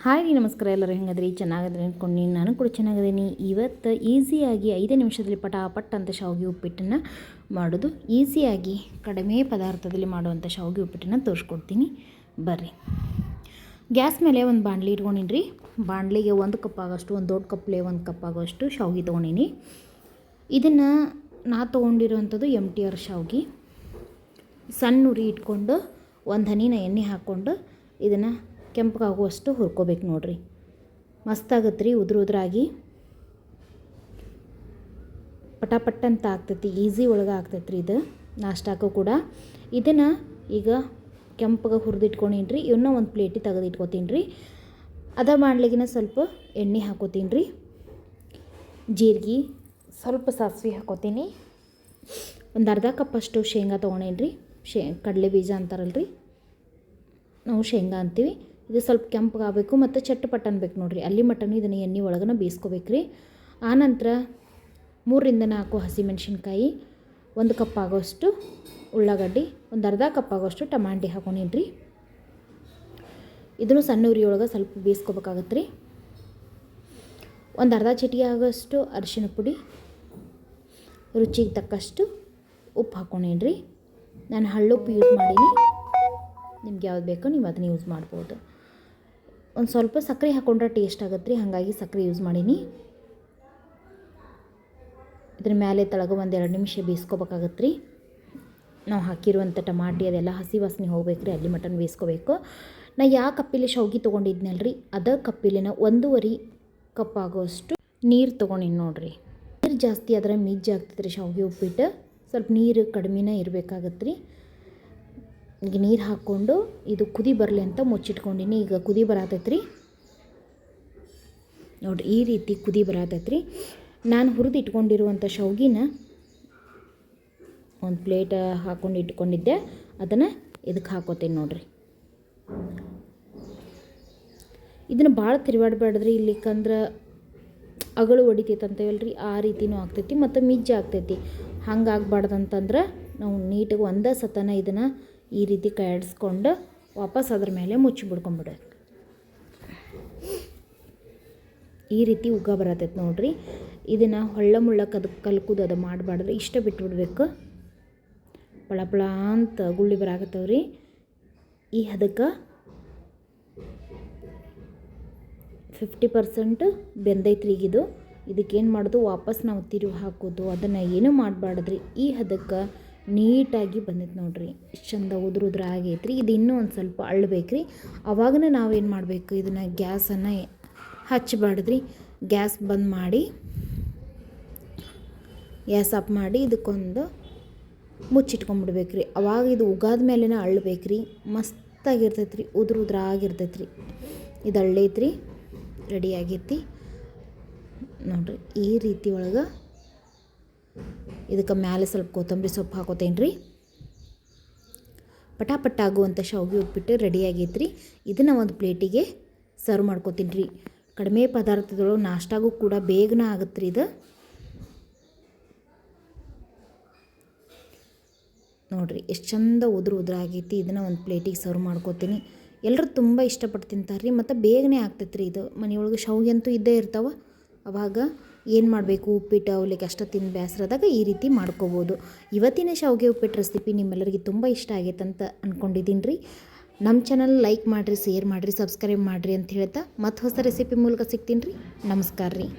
Hi ರೀ, ನಮಸ್ಕಾರ. ಎಲ್ಲರೂ ಹೆಂಗದ್ರಿ? ಚೆನ್ನಾಗದ್ರಿ ಅಂದ್ಕೊಂಡು ನಾನು ಕೂಡ ಚೆನ್ನಾಗಿದ್ದೀನಿ. ಇವತ್ತು ಈಸಿಯಾಗಿ 5 ನಿಮಿಷದಲ್ಲಿ ಪಟಾಪಟ್ ಅಂತ ಶಾವಿಗೆ ಉಪ್ಪಿಟ್ಟನ್ನು ಮಾಡೋದು, ಈಸಿಯಾಗಿ ಕಡಿಮೆ ಪದಾರ್ಥದಲ್ಲಿ ಮಾಡುವಂಥ ಶಾವಿಗೆ ಉಪ್ಪಿಟ್ಟನ್ನು ತೋರಿಸ್ಕೊಡ್ತೀನಿ ಬರ್ರಿ. ಗ್ಯಾಸ್ ಮೇಲೆ ಒಂದು ಬಾಣಲಿ ಇಟ್ಕೊಂಡಿನಿ. ಬಾಣಲಿಗೆ 1 ಕಪ್ ಆಗೋಷ್ಟು, ಒಂದು ದೊಡ್ಡ ಕಪ್ಲೆ 1 ಕಪ್ ಆಗೋಷ್ಟು ಶಾವಿಗೆ ತೊಗೊಂಡಿನಿ. ಇದನ್ನು ನಾ ತೊಗೊಂಡಿರೋವಂಥದ್ದು MTR ಶಾವಿಗೆ. ಸಣ್ಣ ಉರಿ ಇಟ್ಕೊಂಡು ಒಂದು ಹನಿನ ಎಣ್ಣೆ ಹಾಕ್ಕೊಂಡು ಇದನ್ನು ಕೆಂಪಗಾಗುವಷ್ಟು ಹುರ್ಕೋಬೇಕು ನೋಡ್ರಿ. ಮಸ್ತಾಗತ್ತೆ ರೀ, ಉದ್ರಾಗಿ ಪಟಾಪಟ್ ಅಂತ ಆಗ್ತೈತಿ. ಈಸಿ ಒಳಗೆ ಆಗ್ತೈತೆ ರೀ ಇದು ನಾಷ್ಟಾಕು ಕೂಡ. ಇದನ್ನು ಈಗ ಕೆಂಪಗೆ ಹುರಿದಿಟ್ಕೊಂಡಿನಿ ರೀ. ಇವನ್ನ ಒಂದು ಪ್ಲೇಟಿಗೆ ತೆಗೆದಿಟ್ಕೊತೀನಿ ರೀ. ಅದ ಮಾಡಲಿಗಿನ ಸ್ವಲ್ಪ ಎಣ್ಣೆ ಹಾಕೋತೀನಿ ರೀ, ಜೀರಿಗೆ, ಸ್ವಲ್ಪ ಸಾಸಿವೆ ಹಾಕೋತೀನಿ. ಒಂದು ಅರ್ಧ ಕಪ್ಪಷ್ಟು ಶೇಂಗಾ ತೊಗೊಂಡೇನಿ ರೀ. ಕಡಲೆ ಬೀಜ ಅಂತಾರಲ್ಲ ರೀ, ನಾವು ಶೇಂಗಾ ಅಂತೀವಿ. ಇದು ಸ್ವಲ್ಪ ಕೆಂಪಗಾಗಬೇಕು ಮತ್ತು ಚಟ್ಟಪಟ್ಟ ಅನ್ಬೇಕು ನೋಡಿರಿ. ಅಲ್ಲಿ ಮಟನು ಇದನ್ನು ಎಣ್ಣೆ ಒಳಗನ ಬೇಯಿಸ್ಕೋಬೇಕು ರೀ. ಆನಂತರ 3ರಿಂದ 4 ಹಸಿಮೆಣ್ಸಿನ್ಕಾಯಿ, 1 ಕಪ್ ಆಗೋಷ್ಟು ಉಳ್ಳಾಗಡ್ಡಿ, ಒಂದು ಅರ್ಧ ಕಪ್ ಆಗೋಷ್ಟು ಟಮಾಟಿ ಹಾಕೊಂಡಿನಿ ರೀ. ಇದನ್ನು ಸಣ್ಣ ಉರಿ ಒಳಗೆ ಸ್ವಲ್ಪ ಬೇಯಿಸ್ಕೋಬೇಕಾಗತ್ತೆ ರೀ. ಒಂದು ಅರ್ಧ ಚಿಟಿಕೆ ಆಗೋಷ್ಟು ಅರಿಶಿಣ ಪುಡಿ, ರುಚಿಗೆ ತಕ್ಕಷ್ಟು ಉಪ್ಪು ಹಾಕೊಂಡಿನಿ ರೀ. ನಾನು ಹಳ್ಳುಪ್ಪು ಯೂಸ್ ಮಾಡೀನಿ, ನಿಮ್ಗೆ ಯಾವ್ದು ಬೇಕೋ ನೀವು ಅದನ್ನ ಯೂಸ್ ಮಾಡ್ಬೋದು. ಒಂದು ಸ್ವಲ್ಪ ಸಕ್ಕರೆ ಹಾಕ್ಕೊಂಡ್ರೆ ಟೇಸ್ಟ್ ಆಗುತ್ತೆ ರೀ, ಹಾಗಾಗಿ ಸಕ್ಕರೆ ಯೂಸ್ ಮಾಡೀನಿ. ಇದ್ರ ಮೇಲೆ ತಳಗ ಒಂದು 2 ನಿಮಿಷ ಬೇಯಿಸ್ಕೋಬೇಕಾಗತ್ತೆ ರೀ. ನಾವು ಹಾಕಿರುವಂಥ ಟಮಾಟಿ ಅದೆಲ್ಲ ಹಸಿ ವಾಸನೆ ಹೋಗ್ಬೇಕು ರೀ, ಅಲ್ಲಿ ಮಟನ್ ಬೇಯಿಸ್ಕೋಬೇಕು. ನಾ ಯಾವ ಕಪ್ಪಿಲಿ ಶಾವಿಗೆ ತೊಗೊಂಡಿದ್ನಲ್ಲ ರೀ, ಅದ ಕಪ್ಪಿಲಿನ 1.5 ಕಪ್ ಆಗೋಷ್ಟು ನೀರು ತೊಗೊಂಡಿನಿ ನೋಡಿರಿ. ನೀರು ಜಾಸ್ತಿ ಆದರೆ ಮಿಜ್ಜಿ ಆಗ್ತೈತೆ ರೀ ಶಾವಿಗೆ ಉಪ್ಪಿಟ್ಟು, ಸ್ವಲ್ಪ ನೀರು ಕಡಿಮೆನೇ ಇರಬೇಕಾಗತ್ತೆ ರೀ. ಈಗ ನೀರು ಹಾಕ್ಕೊಂಡು ಇದು ಕುದಿ ಬರಲಿ ಅಂತ ಮುಚ್ಚಿಟ್ಕೊಂಡಿನಿ. ಈಗ ಕುದಿ ಬರತೈತೆ ರೀ ನೋಡಿರಿ, ಈ ರೀತಿ ಕುದಿ ಬರತೈತೆ ರೀ. ನಾನು ಹುರಿದು ಇಟ್ಕೊಂಡಿರುವಂಥ ಶಾವಿಗೆನ ಒಂದು ಪ್ಲೇಟ್ ಹಾಕ್ಕೊಂಡು ಇಟ್ಕೊಂಡಿದ್ದೆ, ಅದನ್ನು ಇದಕ್ಕೆ ಹಾಕೋತೀನಿ ನೋಡಿರಿ. ಇದನ್ನು ಭಾಳ ತಿರುವಾಡಬೇಡ್ರಿ, ಇಲ್ಲಿಕಂದ್ರೆ ಅಗಳು ಹೊಡಿತೈತೆ ಅಂತೇವಲ್ರಿ, ಆ ರೀತಿನೂ ಆಗ್ತೈತಿ ಮತ್ತು ಮಿಜ್ಜಿ ಆಗ್ತೈತಿ. ಹಂಗೆ ಆಗ್ಬಾರ್ದಂತಂದ್ರೆ ನಾವು ನೀಟಾಗಿ ಒಂದೇ ಸತನ ಇದನ್ನು ಈ ರೀತಿ ಕೈ ಆಡಿಸ್ಕೊಂಡು ವಾಪಸ್ ಅದ್ರ ಮೇಲೆ ಮುಚ್ಚಿಬಿಡ್ಕೊಂಬಿಡೋದು. ಈ ರೀತಿ ಉಗ್ಗ ಬರತೈತೆ ನೋಡಿರಿ. ಇದನ್ನು ಹೊಳ್ಳ ಮುಳ್ಳ ಕಲ್ಕುದು ಅದು ಮಾಡಬಾರ್ದು, ಇಷ್ಟ ಬಿಟ್ಬಿಡ್ಬೇಕು. ಪಳ ಅಂತ ಗುಳ್ಳಿ ಬರಾಕತ್ತವ್ರಿ. ಈ ಹದಕ್ಕೆ 50% ಬೆಂದೈತ್ರಿ ಈಗಿದು. ಇದಕ್ಕೇನು ಮಾಡೋದು, ವಾಪಸ್ ನಾವು ತಿರುವು ಹಾಕೋದು ಅದನ್ನು ಏನೂ ಮಾಡಬಾರ್ದ್ರಿ. ಈ ಹದಕ್ಕೆ ನೀಟಾಗಿ ಬಂದೈತೆ ನೋಡಿರಿ, ಇಷ್ಟು ಚಂದ ಉದ್ರ ಆಗೈತ್ರಿ. ಇದು ಇನ್ನೂ ಒಂದು ಸ್ವಲ್ಪ ಅಳ್ಳಬೇಕ್ರಿ. ಅವಾಗನೇ ನಾವೇನು ಮಾಡಬೇಕು, ಇದನ್ನು ಗ್ಯಾಸನ್ನು ಹಚ್ಚಬಾರ್ದ್ರಿ. ಗ್ಯಾಸ್ ಬಂದ್ ಮಾಡಿ, ಗ್ಯಾಸ್ ಆಫ್ ಮಾಡಿ ಇದಕ್ಕೊಂದು ಮುಚ್ಚಿಟ್ಕೊಂಡ್ಬಿಡ್ಬೇಕ್ರಿ. ಅವಾಗ ಇದು ಉಗಾದ ಮೇಲೇ ಅಳ್ಳಬೇಕ್ರಿ. ಮಸ್ತಾಗಿರ್ತೈತೆ ರೀ, ಉದ್ರಾಗಿರ್ತೈತೆ ರೀ. ಇದು ಅಳ್ಳೈತ್ರಿ, ರೆಡಿ ಆಗೈತಿ ನೋಡಿರಿ. ಈ ರೀತಿ ಒಳಗೆ ಇದಕ್ಕೆ ಮೇಲೆ ಸ್ವಲ್ಪ ಕೊತ್ತಂಬರಿ ಸೊಪ್ಪು ಹಾಕೋತೇನೆ ರೀ. ಪಟಾಪಟ್ ಆಗುವಂಥ ಶಾವಿಗೆ ಉಪ್ಪಿಟ್ಟು ರೆಡಿ ಆಗೈತೆ ರೀ. ಇದನ್ನು ಒಂದು ಪ್ಲೇಟಿಗೆ ಸರ್ವ್ ಮಾಡ್ಕೋತೀನಿ ರೀ. ಕಡಿಮೆ ಪದಾರ್ಥಗಳು ನಾಷ್ಟಾಗೂ ಕೂಡ ಬೇಗನೆ ಆಗುತ್ತೆ ರೀ ಇದು ನೋಡಿರಿ. ಎಷ್ಟು ಚಂದ ಉದ್ರಾಗೈತಿ. ಇದನ್ನು ಒಂದು ಪ್ಲೇಟಿಗೆ ಸರ್ವ್ ಮಾಡ್ಕೋತೀನಿ. ಎಲ್ಲರೂ ತುಂಬ ಇಷ್ಟಪಟ್ಟು ತಿಂತಾರೆ ರೀ, ಮತ್ತು ಬೇಗನೆ ಆಗ್ತೈತೆ ರೀ ಇದು. ಮನೆಯೊಳಗೆ ಶಾವಿಗೆ ಅಂತೂ ಇದ್ದೇ ಇರ್ತಾವೆ. ಅವಾಗ ಏನು ಮಾಡಬೇಕು, ಉಪ್ಪಿಟ್ಟು ಅವಲಿಗೆ ಅಷ್ಟು ತಿಂದು ಬೇಸರದಾಗ ಈ ರೀತಿ ಮಾಡ್ಕೋಬೋದು. ಇವತ್ತಿನ ಶಾವಿಗೆ ಉಪ್ಪಿಟ್ಟು ರೆಸಿಪಿ ನಿಮ್ಮೆಲ್ಲರಿಗೆ ತುಂಬ ಇಷ್ಟ ಆಗೈತೆ ಅಂತ ಅಂದ್ಕೊಂಡಿದ್ದೀನಿ ರೀ. ನಮ್ಮ ಚಾನಲ್ ಲೈಕ್ ಮಾಡಿರಿ, ಶೇರ್ ಮಾಡಿರಿ, ಸಬ್ಸ್ಕ್ರೈಬ್ ಮಾಡಿರಿ ಅಂತ ಹೇಳ್ತಾ ಮತ್ತೆ ಹೊಸ ರೆಸಿಪಿ ಮೂಲಕ ಸಿಗ್ತೀನಿ ರೀ. ನಮಸ್ಕಾರ ರೀ.